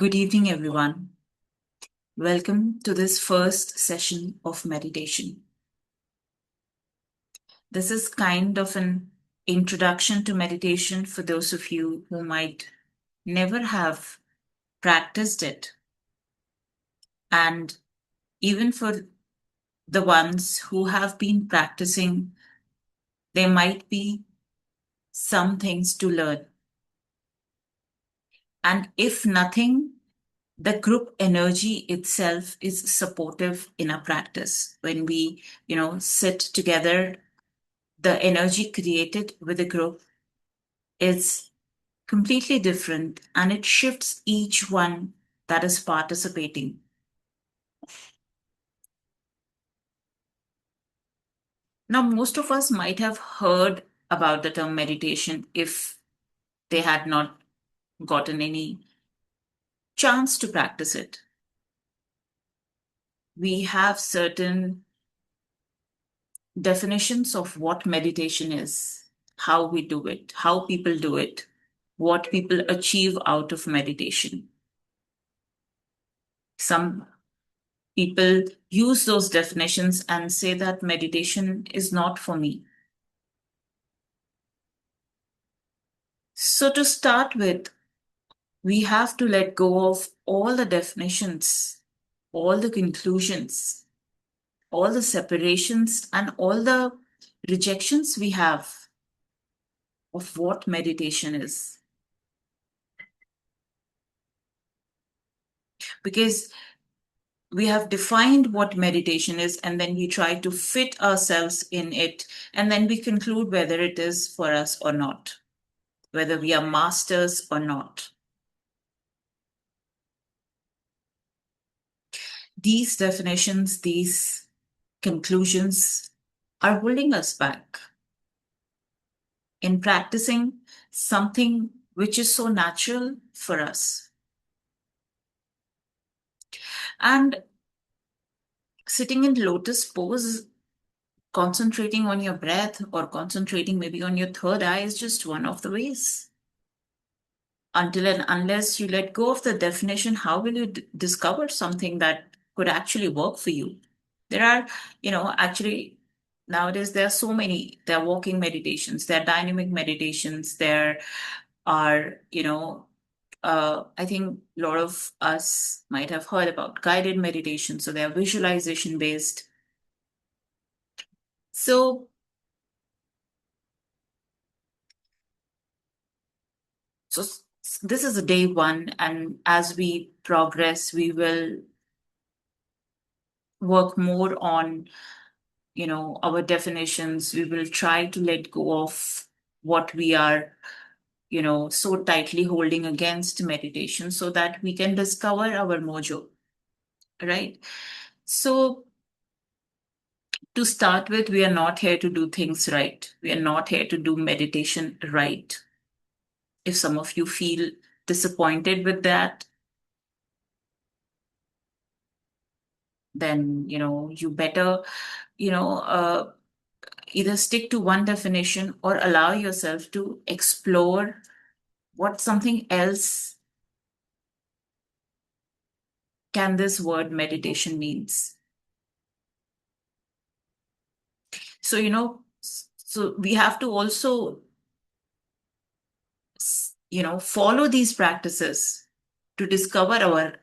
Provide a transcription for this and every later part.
Good evening, everyone. Welcome to this first session of meditation. This is kind of an introduction to meditation for those of you who might never have practiced it. And even for the ones who have been practicing, there might be some things to learn. And if nothing, the group energy itself is supportive in our practice. When we, sit together, the energy created with a group is completely different and it shifts each one that is participating. Now, most of us might have heard about the term meditation if they had not gotten any chance to practice it. We have certain definitions of what meditation is, how we do it, how people do it, what people achieve out of meditation. Some people use those definitions and say that meditation is not for me. So, to start with, we have to let go of all the definitions, all the conclusions, all the separations, and all the rejections we have of what meditation is. Because we have defined what meditation is, and then we try to fit ourselves in it, and then we conclude whether it is for us or not, whether we are masters or not. These definitions, these conclusions are holding us back in practicing something which is so natural for us. And sitting in lotus pose, concentrating on your breath or concentrating maybe on your third eye is just one of the ways. Until and unless you let go of the definition, how will you discover something that could actually work for you? There are, actually nowadays there are so many. There are walking meditations, there are dynamic meditations, there are, I think a lot of us might have heard about guided meditation. So they are visualization based. So, so this is a day one, and as we progress, we will work more on, our definitions. We will try to let go of what we are, so tightly holding against meditation so that we can discover our mojo, right? So, to start with, we are not here to do things right. We are not here to do meditation right. If some of you feel disappointed with that, then, you better, you know, uh, either stick to one definition or allow yourself to explore what something else can this word meditation means. So, so we have to also, follow these practices to discover our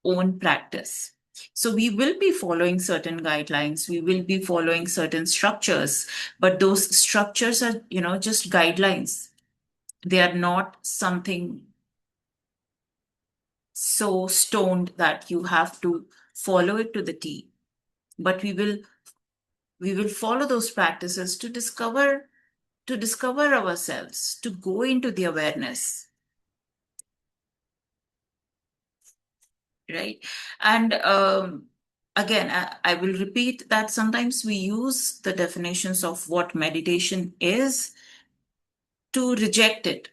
own practice. So we will be following certain guidelines, we will be following certain structures, but those structures are, just guidelines. They are not something so stoned that you have to follow it to the T. But we will follow those practices to discover ourselves, to go into the awareness, right? And again, I will repeat that sometimes we use the definitions of what meditation is to reject it.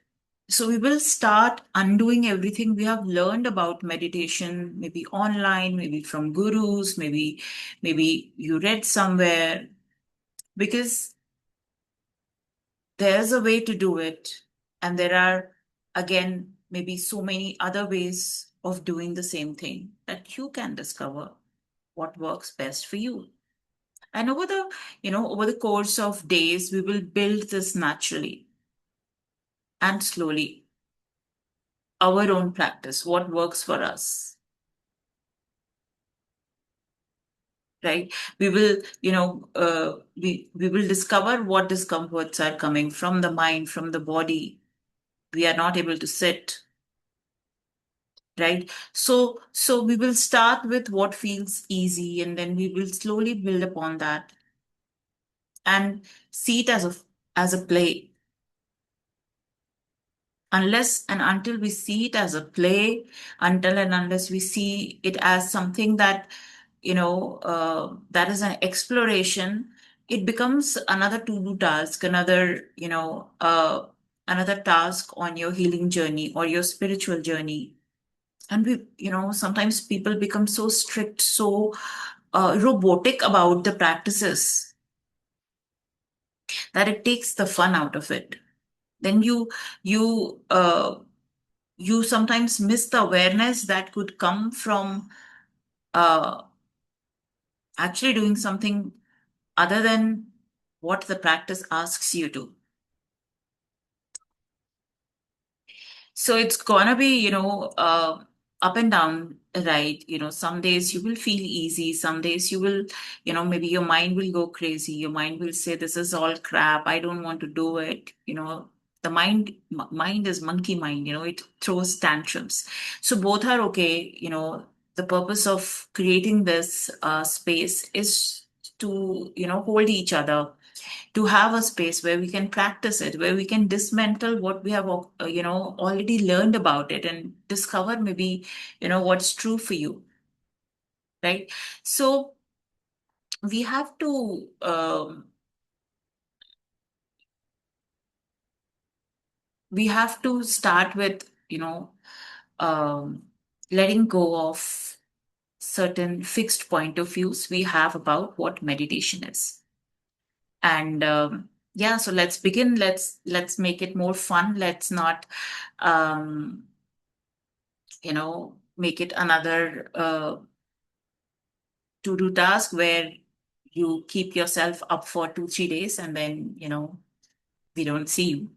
So we will start undoing everything we have learned about meditation, maybe online, maybe from gurus, maybe you read somewhere, because there's a way to do it, and there are, again, maybe so many other ways of doing the same thing that you can discover what works best for you. And over the course of days, we will build this naturally and slowly, our own practice, what works for us, right? We will, we will discover what discomforts are coming from the mind, from the body. We are not able to sit, right? So we will start with what feels easy, and then we will slowly build upon that and see it as a play. Unless and until we see it as a play, until and unless we see it as something that, that is an exploration, it becomes another to-do task, another task on your healing journey or your spiritual journey. And sometimes people become so strict, so robotic about the practices that it takes the fun out of it. Then you you sometimes miss the awareness that could come from uh, actually doing something other than what the practice asks you to. So it's gonna be, up and down, right? Some days you will feel easy, some days you will, maybe your mind will go crazy. Your mind will say, "This is all crap. I don't want to do it." The mind is monkey mind. It throws tantrums. So both are okay. The purpose of creating this space is to, hold each other, to have a space where we can practice it, where we can dismantle what we have, already learned about it and discover maybe, what's true for you, right? So we have to, start with, um, letting go of certain fixed point of views we have about what meditation is. And yeah, so let's begin. Let's make it more fun. Let's not um, make it another to do task where you keep yourself up for 2 3 days and then we don't see you.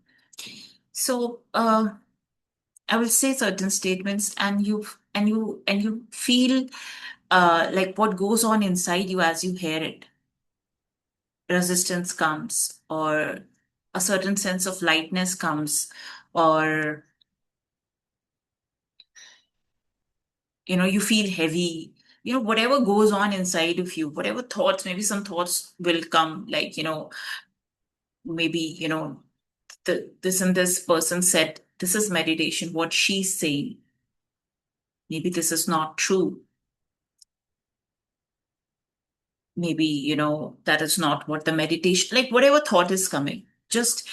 So I will say certain statements, and you feel like what goes on inside you as you hear it. Resistance comes, or a certain sense of lightness comes, or you feel heavy. Whatever goes on inside of you, whatever thoughts, maybe some thoughts will come, like maybe this and this person said this is meditation, what she's saying, maybe this is not true. Maybe that is not what the meditation, like whatever thought is coming, just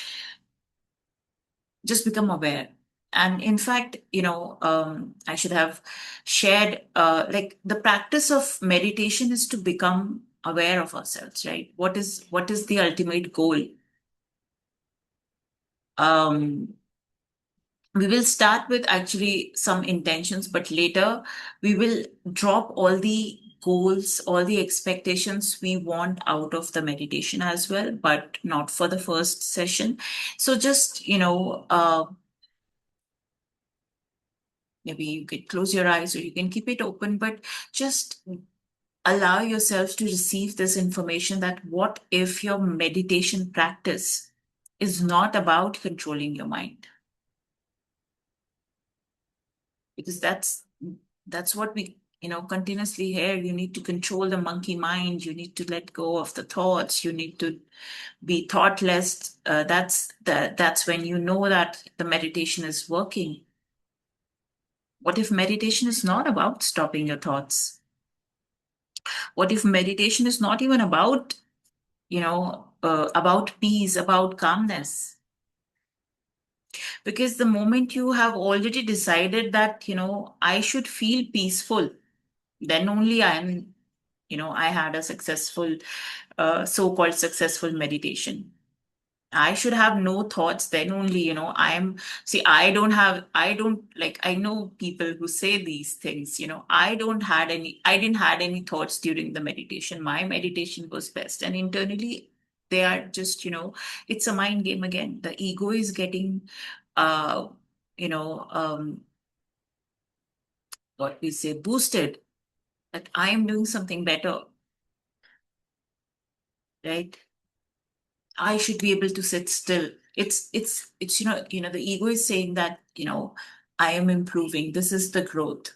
become aware. And in fact, I should have shared, like the practice of meditation is to become aware of ourselves, right? What is the ultimate goal? um we will start with actually some intentions, but later we will drop all the goals, all the expectations we want out of the meditation as well, but not for the first session. So just maybe you could close your eyes or you can keep it open, but just allow yourself to receive this information that what if your meditation practice is not about controlling your mind? Because that's what we continuously hear. You need to control the monkey mind, you need to let go of the thoughts, you need to be thoughtless. That's when you know that the meditation is working. What if meditation is not about stopping your thoughts? What if meditation is not even about about peace, about calmness? Because the moment you have already decided that I should feel peaceful, then only I had a successful, so-called successful meditation. I should have no thoughts, then only, see, I don't like, I know people who say these things, I didn't had any thoughts during the meditation. My meditation was best. And internally, they are just, it's a mind game again. The ego is getting, uh, you know, what we say, boosted that I am doing something better, right? I should be able to sit still. It's the ego is saying that, I am improving. This is the growth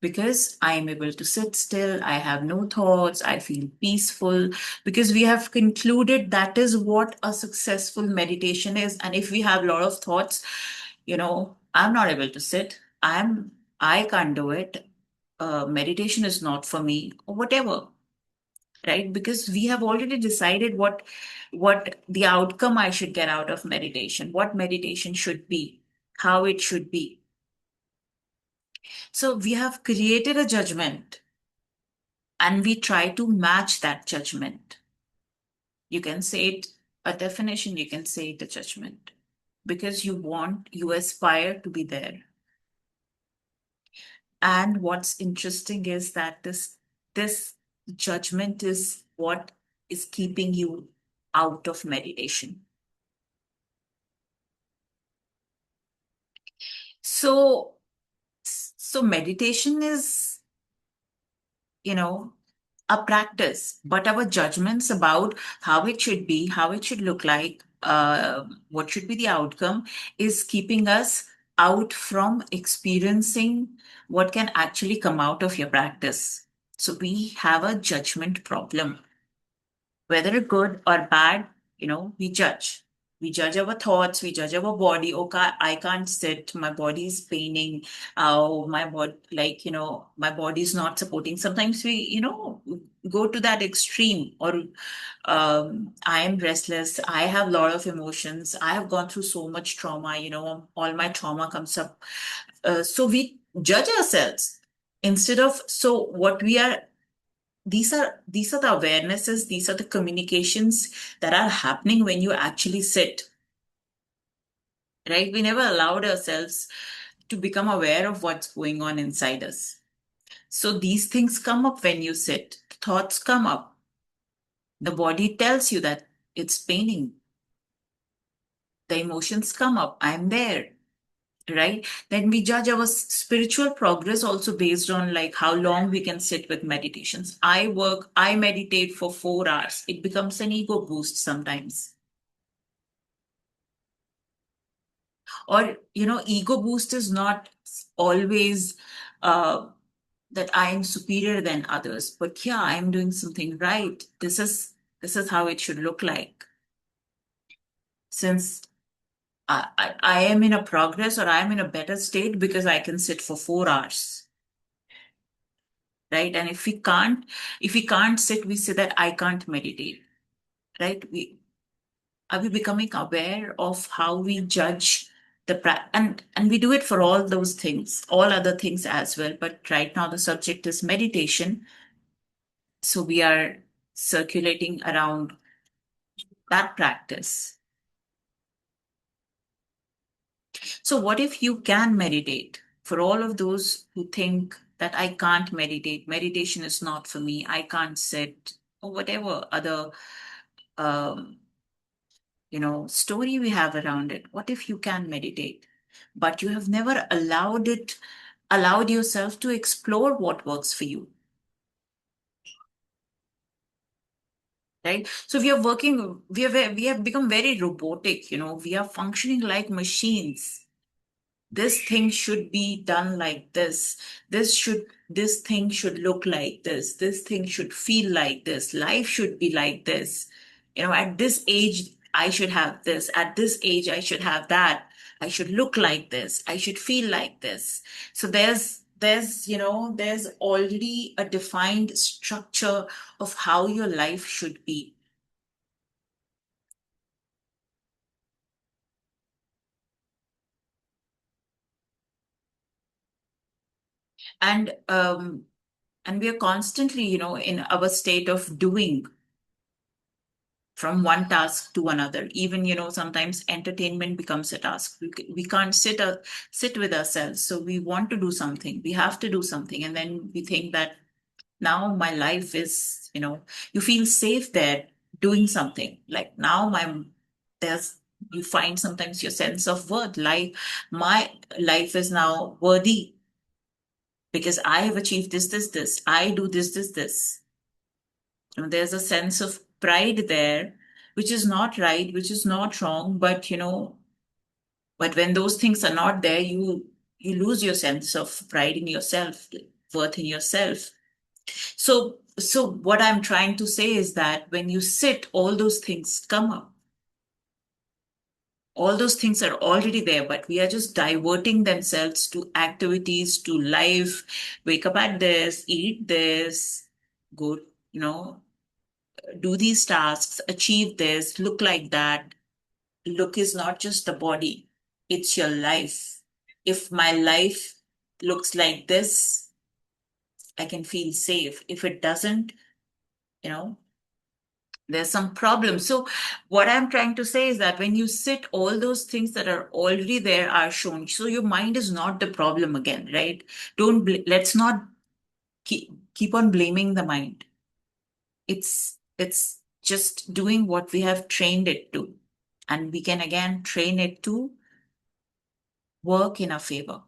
because I am able to sit still. I have no thoughts. I feel peaceful because we have concluded that is what a successful meditation is. And if we have a lot of thoughts, I'm not able to sit. I can't do it. Meditation is not for me or whatever, right? Because we have already decided what the outcome I should get out of meditation, what meditation should be, how it should be. So we have created a judgment and we try to match that judgment. You can say it a definition, you can say it a judgment because you aspire to be there. And what's interesting is that this judgment is what is keeping you out of meditation. So, so meditation is, you know, a practice, but our judgments about how it should be, how it should look like, what should be the outcome is keeping us out from experiencing what can actually come out of your practice. So we have a judgment problem. Whether good or bad, we judge. We judge our thoughts, we judge our body. Okay, I can't sit, my body is paining. Oh, my body, like, my body is not supporting. Sometimes we, go to that extreme, or I am restless. I have a lot of emotions. I have gone through so much trauma, all my trauma comes up. So we judge ourselves instead of, so what we are these are the awarenesses, these are the communications that are happening when you actually sit, right? We never allowed ourselves to become aware of what's going on inside us. So these things come up when you sit, thoughts come up, the body tells you that it's paining, the emotions come up, I'm there, right? Then we judge our spiritual progress also based on like how long we can sit with meditations. I meditate for 4 hours, it becomes an ego boost sometimes. Or ego boost is not always uh, that I am superior than others, but yeah, I'm doing something right. This is how it should look like. Since I am in a progress, or I am in a better state because I can sit for 4 hours, right? And if we can't sit, we say that I can't meditate, right? We Are we becoming aware of how we judge and we do it for all those things, all other things as well. But right now the subject is meditation, so we are circulating around that practice. So what if you can meditate? For all of those who think that I can't meditate, meditation is not for me, I can't sit, or whatever other um, story we have around it. What if you can meditate, but you have never allowed yourself to explore what works for you, right? So we have become very robotic, we are functioning like machines. This thing should be done like this thing should look like this thing should feel like this, life should be like this, at this age I should have this, at this age I should have that, I should look like this, I should feel like this. So there's already a defined structure of how your life should be. And we are constantly in our state of doing, from one task to another. Even, sometimes entertainment becomes a task. We can't sit with ourselves, so we want to do something, we have to do something, and then we think that now my life is, you feel safe there doing something. Like now there's you find sometimes your sense of worth. My life is now worthy because I have achieved this, I do this. There's a sense of pride there, which is not right, which is not wrong, but when those things are not there, you lose your sense of pride in yourself, worth in yourself. So what I'm trying to say is that when you sit, all those things come up. All those things are already there, but we are just diverting themselves to activities, to life. Wake up at this, eat this, go, you know, do these tasks, achieve this, look like that. Look is not just the body, it's your life. If my life looks like this, I can feel safe. If it doesn't, you know, there's some problem. So what I'm trying to say is that when you sit, all those things that are already there are shown. So your mind is not the problem again, right? Let's not keep on blaming the mind. It's just doing what we have trained it to, and we can again train it to work in our favor.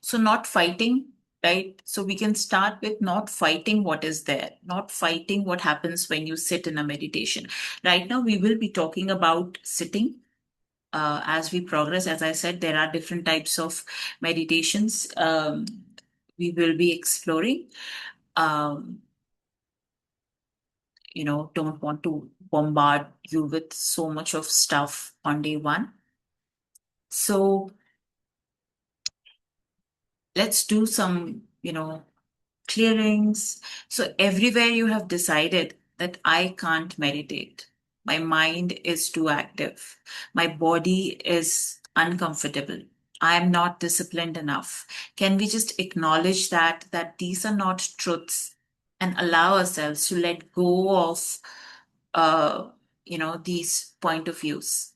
So not fighting, right? So we can start with not fighting what is there, not fighting what happens when you sit in a meditation. Right now, we will be talking about sitting. As we progress, as I said, there are different types of meditations we will be exploring. Um, don't want to bombard you with so much of stuff on day one. So let's do some, clearings. So everywhere you have decided that I can't meditate, my mind is too active, my body is uncomfortable, I'm not disciplined enough. Can we just acknowledge that these are not truths and allow ourselves to let go of these point of views?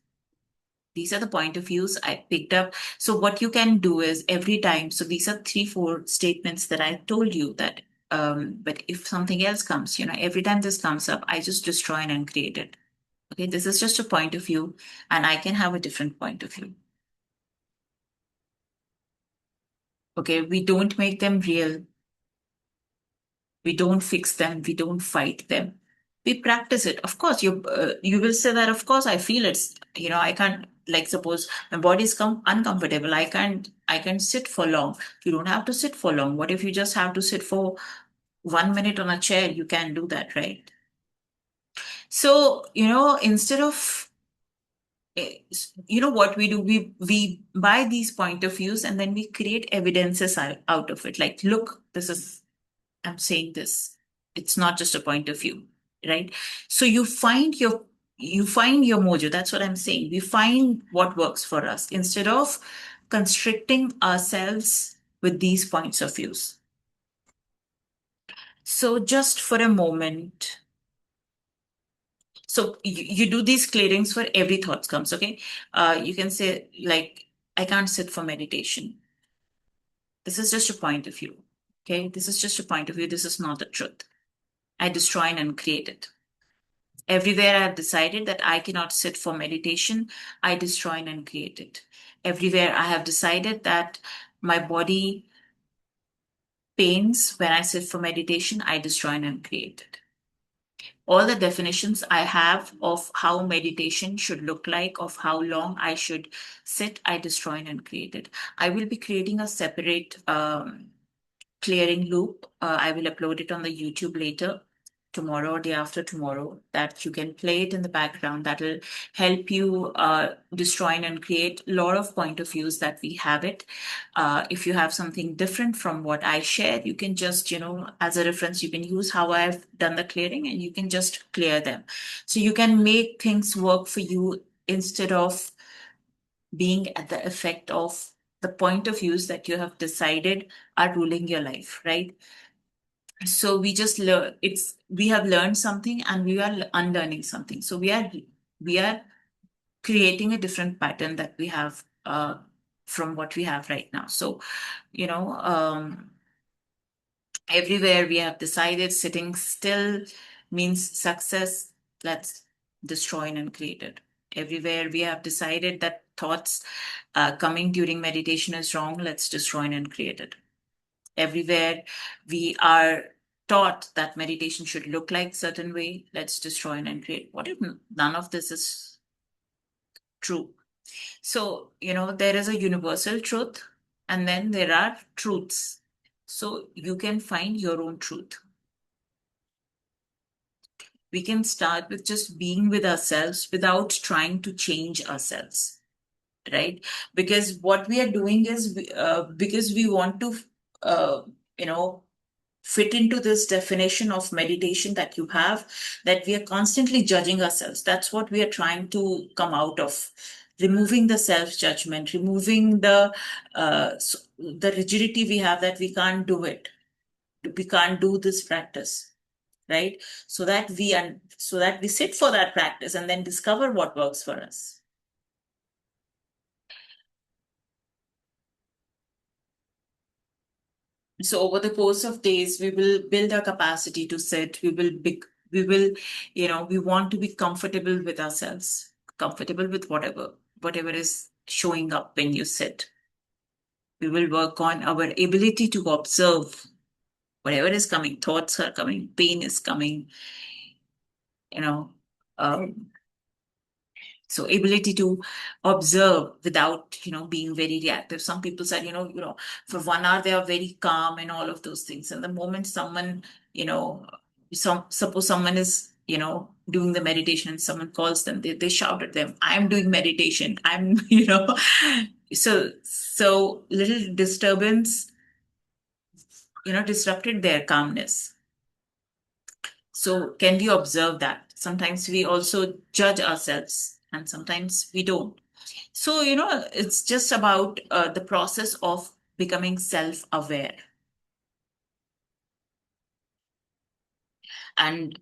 These are the point of views I picked up. So what you can do is every time, so these are three, four statements that I told you that, but if something else comes, every time this comes up, I just destroy and uncreate it. Okay, this is just a point of view, and I can have a different point of view. Okay, we don't make them real. We don't fix them. We don't fight them. We practice it. Of course, you will say that. Of course, I feel it's. I can't, like, suppose my body is uncomfortable. I can't sit for long. You don't have to sit for long. What if you just have to sit for 1 minute on a chair? You can do that, right? So instead of what we do, we buy these point of views and then we create evidences out of it. Like, look, this is I'm saying this. It's not just a point of view, right? So you find your mojo. That's what I'm saying. We find what works for us instead of constricting ourselves with these points of views. So just for a moment, so you do these clearings for every thought comes, okay? You can say like, I can't sit for meditation. This is just a point of view. Okay, this is just a point of view. This is not the truth. I destroy and uncreate it. Everywhere I have decided that I cannot sit for meditation, I destroy and uncreate it. Everywhere I have decided that my body pains when I sit for meditation, I destroy and uncreate it. All the definitions I have of how meditation should look like, of how long I should sit, I destroy and uncreate it. I will be creating a separate clearing loop. I will upload it on the YouTube later, tomorrow or day after tomorrow, that you can play it in the background. That will help you destroy and create a lot of point of views that we have it. If you have something different from what I shared, you can just, as a reference, you can use how I've done the clearing and you can just clear them. So you can make things work for you instead of being at the effect of the point of views that you have decided are ruling your life, right? So we just learn, we have learned something and we are unlearning something. So we are creating a different pattern that we have from what we have right now. So, you know, everywhere we have decided sitting still means success, let's destroy and uncreate it. Everywhere we have decided that thoughts coming during meditation is wrong, let's destroy and uncreate it. Everywhere we are taught that meditation should look like certain way, let's destroy and uncreate. What if none of this is true? So, there is a universal truth and then there are truths. So you can find your own truth. We can start with just being with ourselves without trying to change ourselves, right? Because what we are doing is because we want to, uh, you know, fit into this definition of meditation that you have, that we are constantly judging ourselves. That's what we are trying to come out of. Removing the self judgment, removing the rigidity we have that we can't do it, we can't do this practice, right? So that we sit for that practice and then discover what works for us. So over the course of days, we will build our capacity to sit. We want to be comfortable with ourselves, comfortable with whatever is showing up when you sit. We will work on our ability to observe whatever is coming. Thoughts are coming, pain is coming, you know. Um, So ability to observe without, being very reactive. Some people said, for 1 hour they are very calm and all of those things. And the moment someone, you know, suppose someone is, doing the meditation and someone calls them, they shout at them, I'm doing meditation. I'm, so little disturbance, disrupted their calmness. So can we observe that? Sometimes we also judge ourselves and sometimes we don't. So, it's just about the process of becoming self aware. And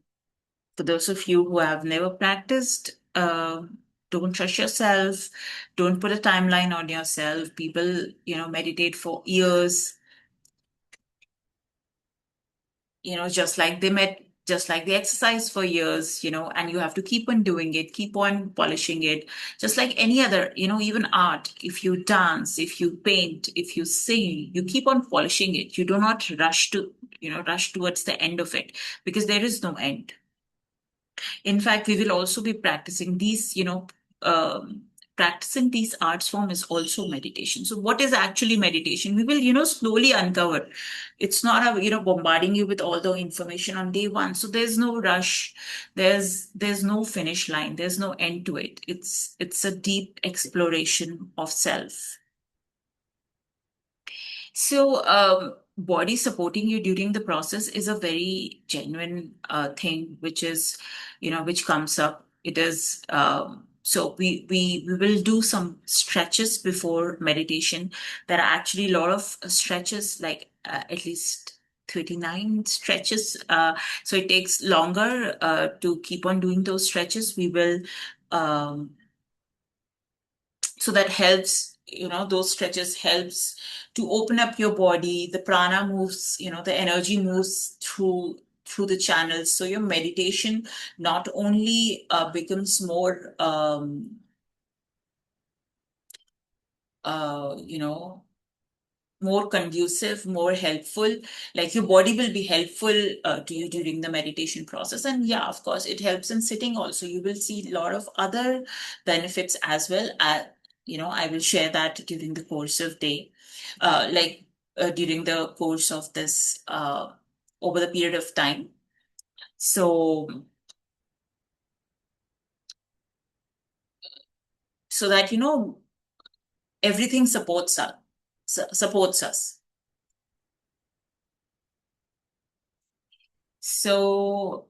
for those of you who have never practiced, don't rush yourself. Don't put a timeline on yourself. People, meditate for years, just like they exercise for years, and you have to keep on doing it, keep on polishing it, just like any other, even art. If you dance, if you paint, if you sing, you keep on polishing it. You do not rush towards the end of it, because there is no end. In fact, we will also be practicing these, practicing these arts form is also meditation. So what is actually meditation? We will, slowly uncover. It's not bombarding you with all the information on day one. So there's no rush. There's no finish line. There's no end to it. It's a deep exploration of self. So, body supporting you during the process is a very genuine thing, which comes up. It is so we will do some stretches before meditation. There are actually a lot of stretches, like at least 39 stretches. So it takes longer to keep on doing those stretches. We will um, so that helps, those stretches helps to open up your body. The prana moves, the energy moves through the channels, so your meditation not only becomes more uh, you know more conducive, more helpful. Like your body will be helpful to you during the meditation process. And yeah, of course, it helps in sitting also. You will see a lot of other benefits as well. I will share that during the course of day, like during the course of this, over the period of time. So, so that, everything supports us. So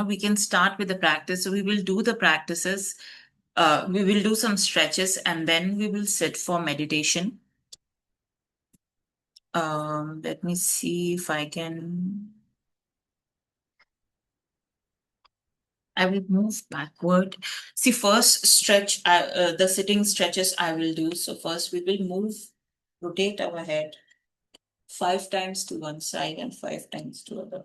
we can start with the practice. So we will do the practices. We will do some stretches and then we will sit for meditation. Let me see if I can. I will move backward. See, first stretch, the sitting stretches I will do. So first we will move, rotate our head 5 times to one side and 5 times to other.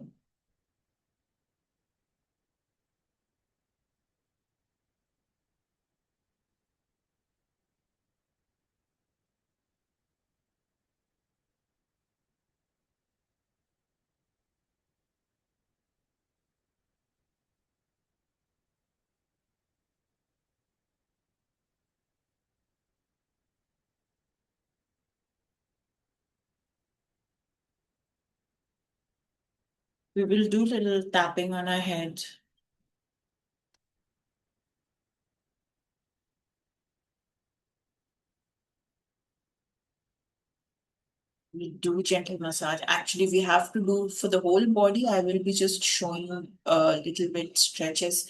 We will do little tapping on our head. We do gentle massage. Actually, we have to do for the whole body. I will be just showing a little bit stretches.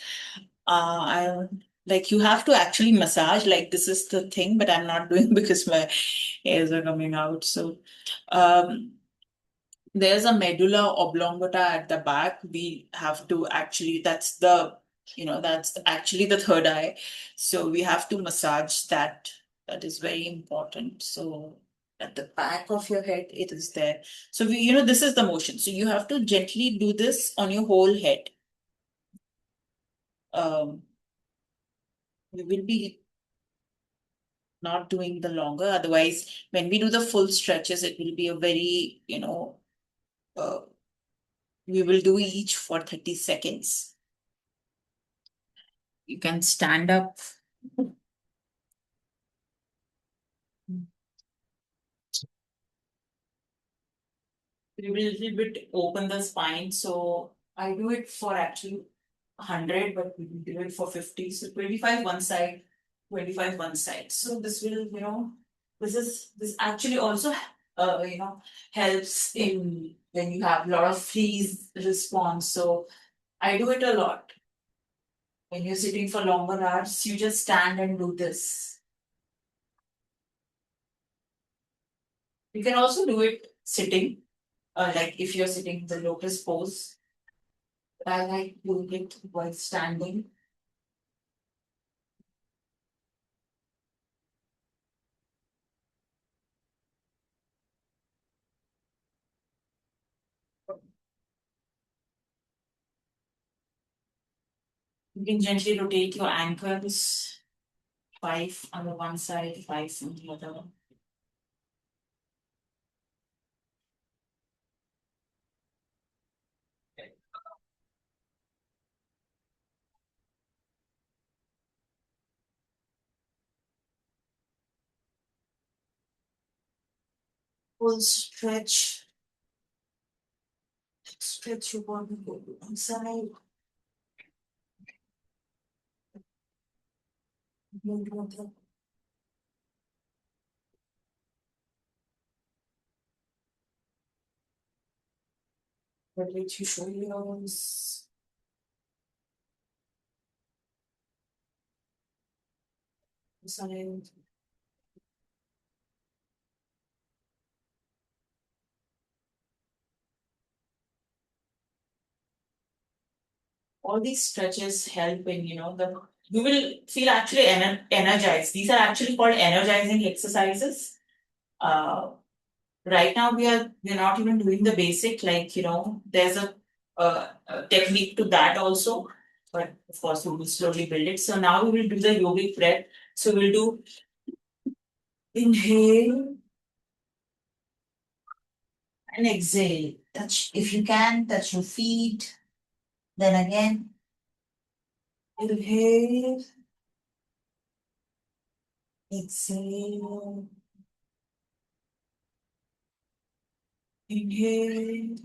I like you have to actually massage. Like this is the thing, but I'm not doing because my hairs are coming out. So, um, there's a medulla oblongata at the back. We have to actually, that's actually the third eye. So we have to massage that. That is very important. So at the back of your head, it is there. So this is the motion. So you have to gently do this on your whole head. Um, we will be not doing the longer. Otherwise, when we do the full stretches, it will be a very, uh, we will do each for 30 seconds. You can stand up. We will a little bit open the spine. So I do it for actually 100, but we will do it for 50. So 25 one side, 25 one side. So this will, this actually also, helps in when you have a lot of freeze response. So I do it a lot. When you're sitting for longer hours, you just stand and do this. You can also do it sitting, like if you're sitting in the lotus pose. But I like doing it while standing. You can gently rotate your ankles, 5 on the one side, 5 on the other. Full stretch. Stretch your body, go to one side. Then the other. Rotate your shoulders. Side. All these stretches help in, you will feel actually energized. These are actually called energizing exercises. Uh, right now we're not even doing the basic, like there's a technique to that also, but of course we will slowly build it. So now we will do the yogic breath. So we'll do inhale and exhale. Touch, if you can, touch your feet. Then again, inhale, exhale, inhale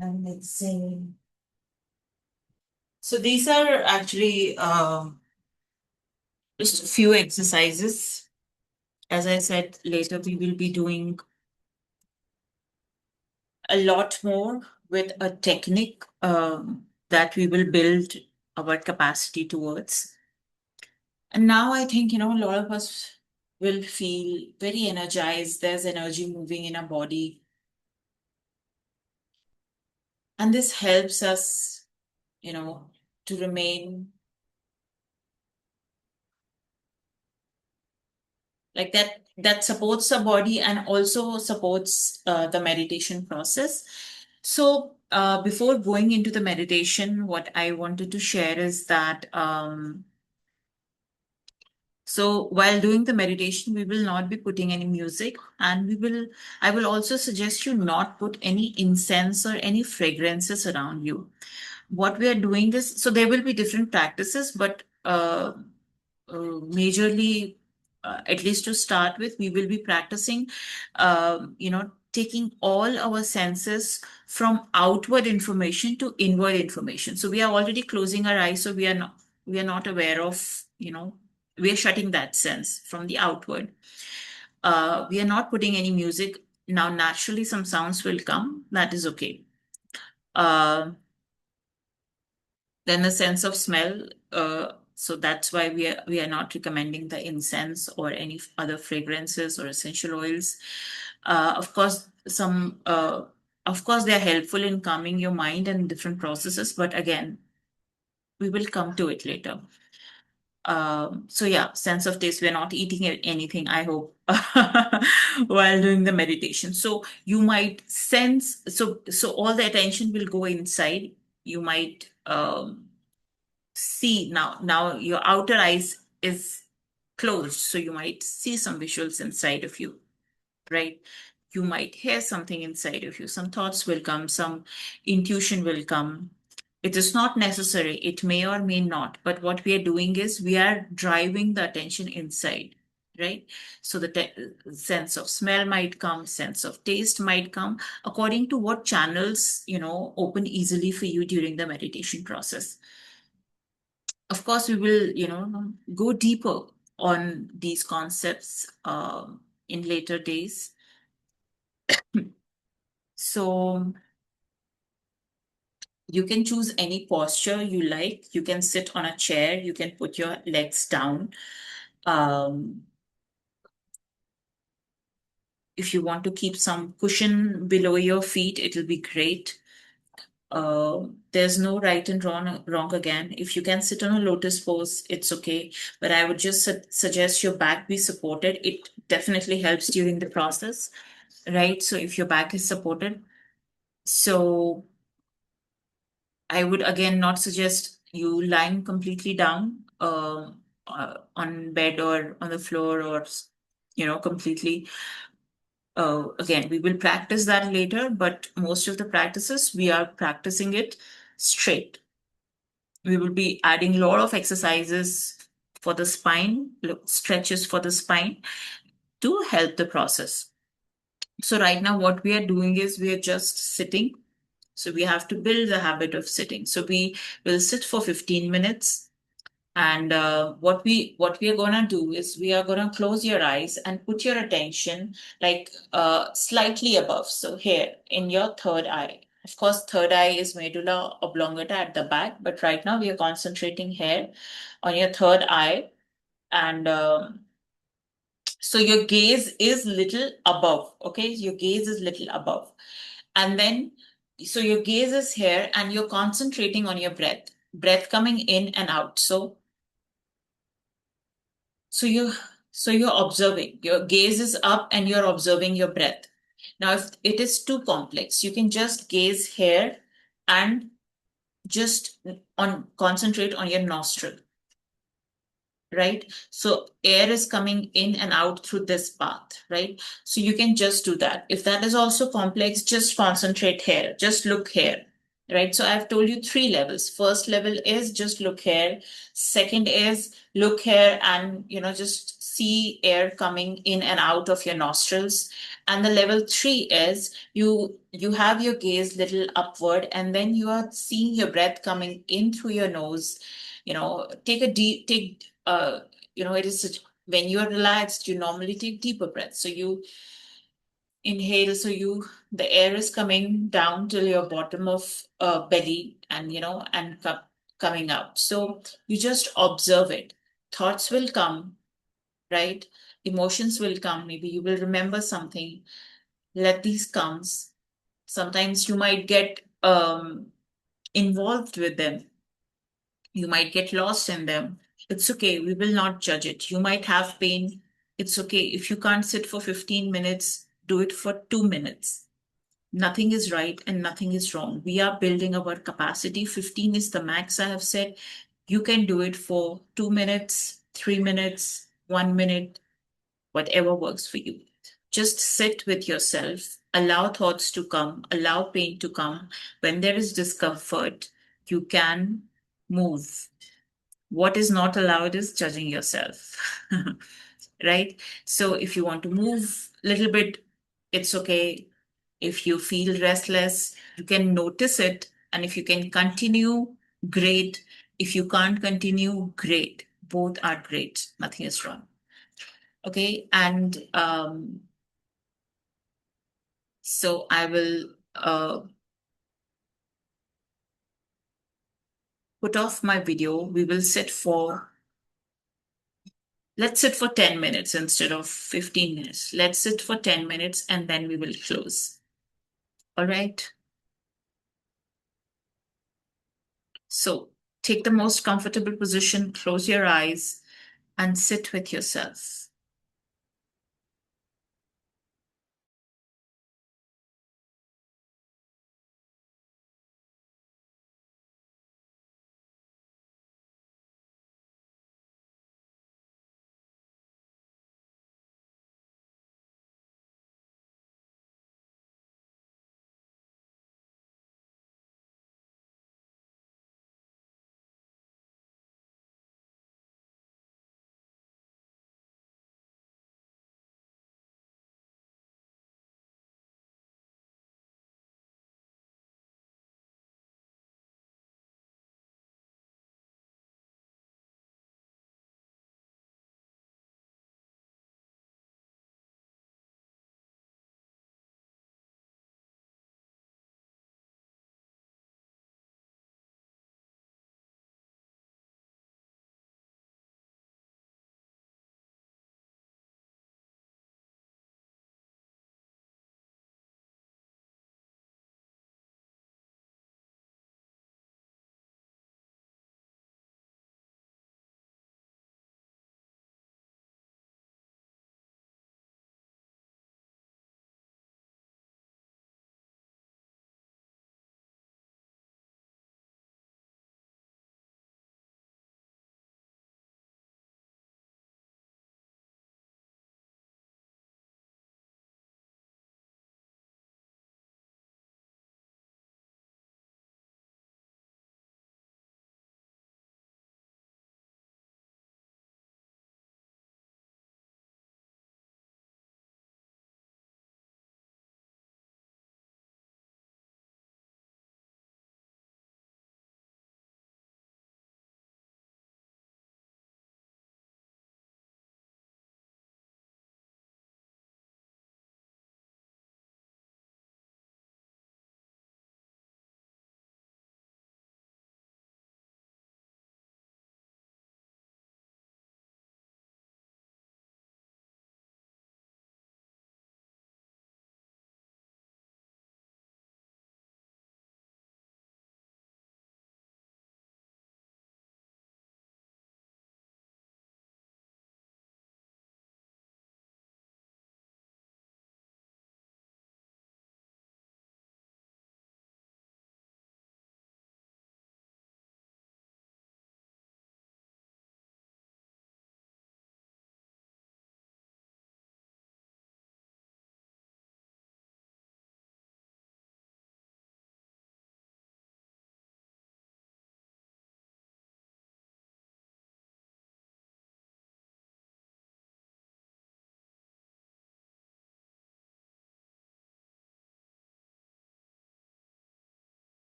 and exhale. So these are actually just a few exercises. As I said, later we will be doing a lot more with a technique that we will build our capacity towards. And now I think, a lot of us will feel very energized. There's energy moving in our body. And this helps us, you know, to remain like that. That supports the body and also supports the meditation process. So, before going into the meditation, what I wanted to share is that so while doing the meditation, we will not be putting any music, and I will also suggest you not put any incense or any fragrances around you. What we are doing is, so there will be different practices, but majorly, at least to start with, we will be practicing, taking all our senses from outward information to inward information. So we are already closing our eyes, so we are not aware of, we are shutting that sense from the outward. We are not putting any music. Now, naturally, some sounds will come. That is okay. Uh, then the sense of smell. So that's why we are not recommending the incense or any other fragrances or essential oils. Of course, of course, they are helpful in calming your mind and different processes. But again, we will come to it later. So yeah, sense of taste. We're not eating anything, I hope, while doing the meditation. So you might sense. So all the attention will go inside. You might see now your outer eyes is closed, so you might see some visuals inside of you, right? You might hear something inside of you, some thoughts will come, some intuition will come. It is not necessary, it may or may not, but what we are doing is we are driving the attention inside, right? So the sense of smell might come, sense of taste might come, according to what channels open easily for you during the meditation process. Of course, we will, go deeper on these concepts in later days. So you can choose any posture you like. You can sit on a chair. You can put your legs down. Um, if you want to keep some cushion below your feet, it'll be great. There's no right and wrong again. If you can sit on a lotus pose, it's okay. But I would just suggest your back be supported. It definitely helps during the process, right? So if your back is supported, so I would again not suggest you lying completely down on bed or on the floor or completely. Again, we will practice that later, but most of the practices we are practicing it straight. We will be adding a lot of exercises for the spine, stretches for the spine to help the process. So right now, what we are doing is we are just sitting. So we have to build the habit of sitting. So we will sit for 15 minutes. And what we are gonna do is we are gonna close your eyes and put your attention like slightly above. So here in your third eye. Of course, third eye is medulla oblongata at the back, but right now we are concentrating here on your third eye, and so your gaze is little above. Okay, your gaze is little above, and then so your gaze is here, and you're concentrating on your breath coming in and out. So you so you're observing. Your gaze is up and you're observing your breath. Now, if it is too complex, you can just gaze here and just on concentrate on your nostril, right? So air is coming in and out through this path, right? So you can just do that. If that is also complex, just concentrate here, just look here, right? So I've told you three levels. First level is just look here. Second is look here and, just see air coming in and out of your nostrils. And the level three is you have your gaze little upward and then you are seeing your breath coming in through your nose. Take a deep take it is when you are relaxed, you normally take deeper breaths. So you inhale, so the air is coming down till your bottom of belly and coming out. So you just observe it. Thoughts will come, right? Emotions will come. Maybe you will remember something. Let these come. Sometimes you might get involved with them. You might get lost in them. It's okay. We will not judge it. You might have pain. It's okay. If you can't sit for 15 minutes, do it for 2 minutes. Nothing is right and nothing is wrong. We are building our capacity. 15 is the max I have said. You can do it for 2 minutes, 3 minutes, 1 minute, whatever works for you. Just sit with yourself, allow thoughts to come, allow pain to come. When there is discomfort, you can move. What is not allowed is judging yourself. Right? So if you want to move a little bit, it's okay. If you feel restless, you can notice it. And if you can continue, great. If you can't continue, great. Both are great. Nothing is wrong. Okay. And so I will put off my video. We will sit for, let's sit for 10 minutes instead of 15 minutes. Let's sit for 10 minutes and then we will close. All right. So take the most comfortable position, close your eyes, and sit with yourself.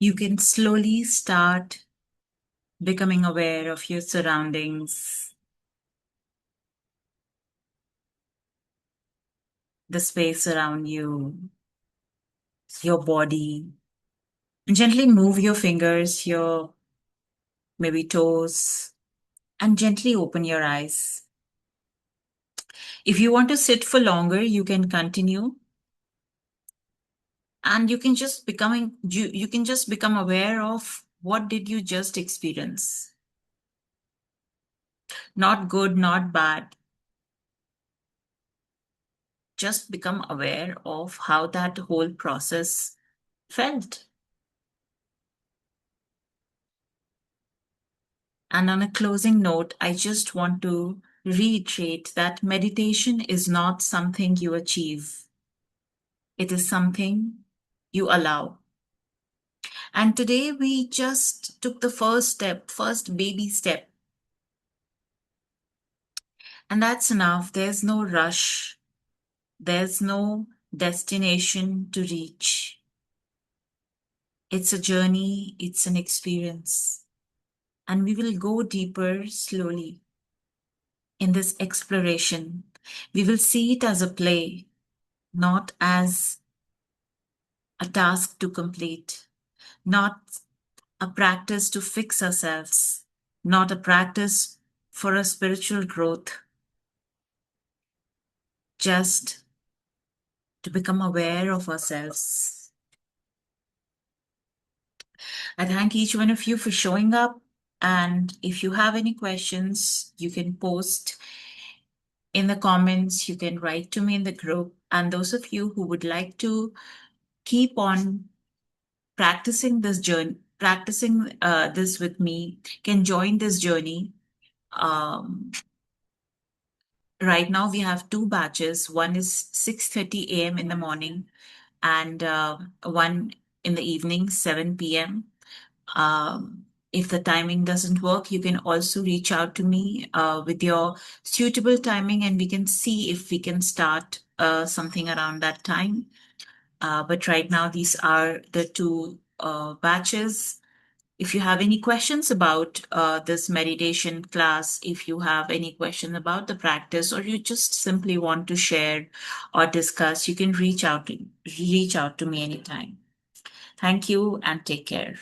You can slowly start becoming aware of your surroundings, the space around you, your body. Gently move your fingers, your maybe toes, and gently open your eyes. If you want to sit for longer, you can continue, and you can just become aware of what did you just experience. Not good, not bad. Just become aware of how that whole process felt. And on a closing note, I just want to reiterate that meditation is not something you achieve, it is something you allow. And today we just took the first step, first baby step. And that's enough. There's no rush, there's no destination to reach. It's a journey, it's an experience. And we will go deeper slowly in this exploration. We will see it as a play, not as a task to complete, not a practice to fix ourselves, not a practice for a spiritual growth, just to become aware of ourselves. I thank each one of you for showing up. And if you have any questions, you can post in the comments, you can write to me in the group. And those of you who would like to keep on practicing this with me, can join this journey. Um, right now, we have two batches. One is 6:30 a.m. in the morning, and one in the evening, 7 p.m. If the timing doesn't work, you can also reach out to me with your suitable timing, and we can see if we can start something around that time. But right now, these are the two batches. If you have any questions about this meditation class, if you have any question about the practice, or you just simply want to share or discuss, you can reach out to me anytime. Thank you and take care.